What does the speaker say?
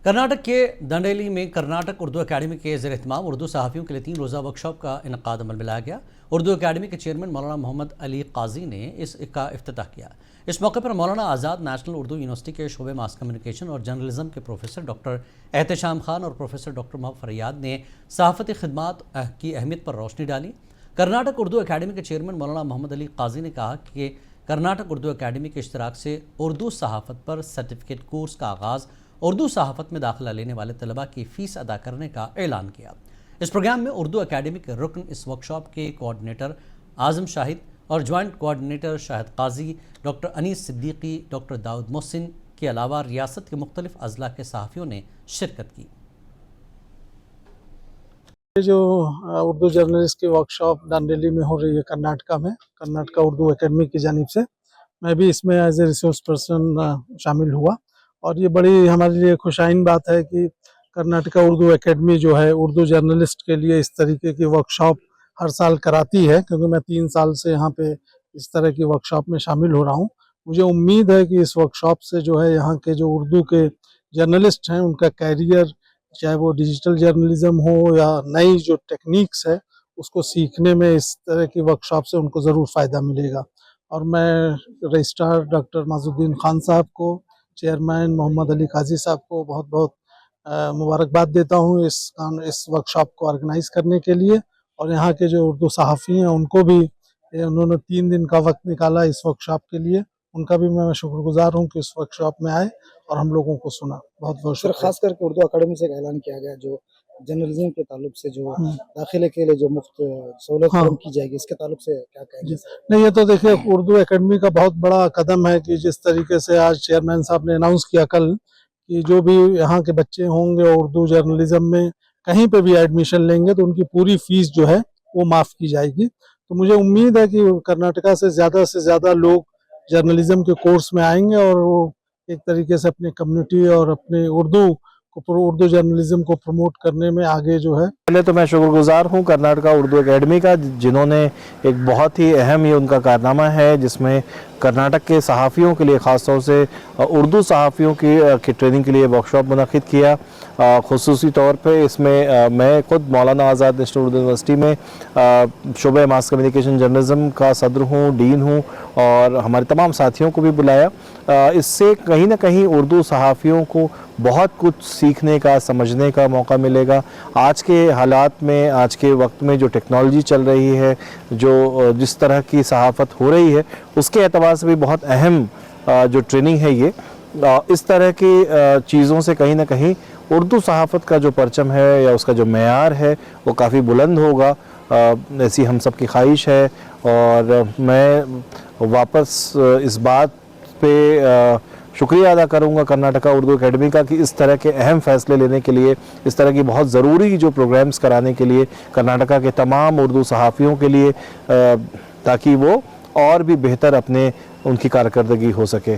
कर्नाटक के दंडेली में कर्नाटक उर्दू अकेडमी के ज़ेर-ए-एहतमाम उर्दू सहाफ़ियों के लिए 3 रोज़ा वर्कशॉप का इनकाद अमल में लाया गया। उर्दू अकेडमी के चेयरमैन मौलाना मोहम्मद अली काजी ने इसका इफ्तिताह किया। इस मौके पर मौलाना आज़ाद नेशनल उर्दू यूनिवर्सिटी के शोबे मास कम्युनिकेशन और जर्नलिज्म के प्रोफेसर डॉक्टर एहतेशाम खान और प्रोफेसर डॉक्टर मोहम्मद फरियाद ने सहाफ़ती खिदमात की अहमियत पर रोशनी डाली। कर्नाटक उर्दू अकेडमी के चेयरमैन मौलाना मोहम्मद अली काजी ने कहा कि कर्नाटक उर्दू अकेडमी के इश्तराक से उर्दू सहाफ़त पर सर्टिफिकेट कोर्स का आगाज़ उर्दू सहाफ़त में दाखिला लेने वाले तलबा की फ़ीस अदा करने का ऐलान किया। इस प्रोग्राम में उर्दू अकेडमी के रुकन इस वर्कशॉप के कोऑर्डिनेटर आज़म शाहिद और जॉइंट कोऑर्डिनेटर शाहिद काजी, डॉक्टर अनीस सिद्दीकी, डॉक्टर दाऊद मोहसिन के अलावा रियासत के मुख्तलिफ अज़ला के सहाफ़ियों ने शिरकत की। जो उर्दू जर्नलिस्ट की वर्कशॉप दांडेली में हो रही है कर्नाटका में, कर्नाटका उर्दू अकेडमी की जानिब से मैं भी इसमें एज ए रिसोर्स पर्सन शामिल हुआ और ये बड़ी हमारे लिए खुशाइन बात है कि कर्नाटका उर्दू अकेडमी जो है उर्दू जर्नलिस्ट के लिए इस तरीके की वर्कशॉप हर साल कराती है, क्योंकि मैं 3 साल से यहाँ पे इस तरह की वर्कशॉप में शामिल हो रहा हूँ। मुझे उम्मीद है कि इस वर्कशॉप से जो है यहाँ के जो उर्दू के जर्नलिस्ट हैं उनका कैरियर, चाहे वो डिजिटल जर्नलिज्म हो या नई जो टेक्निक्स है उसको सीखने में इस तरह की वर्कशॉप से उनको ज़रूर फ़ायदा मिलेगा। और मैं रजिस्ट्रार डॉक्टर माजुद्दीन खान साहब को, चेयरमैन मोहम्मद अली काजी साहब को बहुत बहुत मुबारकबाद देता हूँ इस वर्कशॉप को ऑर्गेनाइज़ करने के लिए। और यहाँ के जो उर्दू सहाफ़ी हैं उनको भी उन्होंने 3 दिन का वक्त निकाला इस वर्कशॉप के लिए, उनका भी मैं शुक्रगुजार हूँ कि इस वर्कशॉप में आए और हम लोगों को सुना। बहुत बहुत शुक्रिया। खास करके उर्दू अकेडमी से एक ऐलान किया गया जो जर्नलिज्म के ताल्लुक से जो दाखिले के लिए जो मुफ्त सहूलत की जाएगी, इसके ताल्लुक से क्या कहेंगे? नहीं, ये तो देखिए उर्दू अकेडमी का बहुत बड़ा कदम है कि जिस तरीके से आज चेयरमैन साहब ने अनाउंस किया कल कि जो भी यहाँ के बच्चे होंगे उर्दू जर्नलिज्म में कहीं पे भी एडमिशन लेंगे तो उनकी पूरी फीस जो है वो माफ़ की जाएगी। तो मुझे उम्मीद है कि कर्नाटका से ज़्यादा लोग जर्नलिज्म के कोर्स में आएंगे और वो एक तरीके से अपनी कम्युनिटी और अपने उर्दू जर्नलिज्म को प्रमोट करने में आगे जो है। पहले तो मैं शुक्रगुजार हूँ कर्नाटका उर्दू अकेडमी का, जिन्होंने एक बहुत ही अहम ये उनका कारनामा है जिसमें कर्नाटक के सहाफ़ियों के लिए ख़ास तौर से उर्दू सहाफ़ियों की ट्रेनिंग के लिए वर्कशॉप मुनक़िद किया। ख़ुसूसी तौर पे इसमें मैं ख़ुद मौलाना आज़ाद नेशनल उर्दू यूनिवर्सिटी में शोबे मास कम्युनिकेशन जर्नलिज्म का सदर हूँ, डीन हूँ और हमारे तमाम साथियों को भी बुलाया। इससे कहीं ना कहीं उर्दू सहाफ़ियों को बहुत कुछ सीखने का, समझने का मौका मिलेगा। आज के हालात में, आज के वक्त में जो टेक्नोलॉजी चल रही है, जो जिस तरह की सहाफ़त हो रही है, उसके एतबार से भी बहुत अहम जो ट्रेनिंग है ये, इस तरह की चीज़ों से कहीं ना कहीं उर्दू सहाफ़त का जो परचम है या उसका जो मेयार है वो काफ़ी बुलंद होगा, ऐसी हम सब की ख्वाहिश है। और मैं वापस इस बात पे शुक्रिया अदा करूंगा कर्नाटका उर्दू अकेडमी का कि इस तरह के अहम फ़ैसले लेने के लिए, इस तरह की बहुत ज़रूरी जो प्रोग्राम्स कराने के लिए कर्नाटका के तमाम उर्दू सहाफ़ियों के लिए, ताकि वो और भी बेहतर उनकी कारकर्दगी हो सके।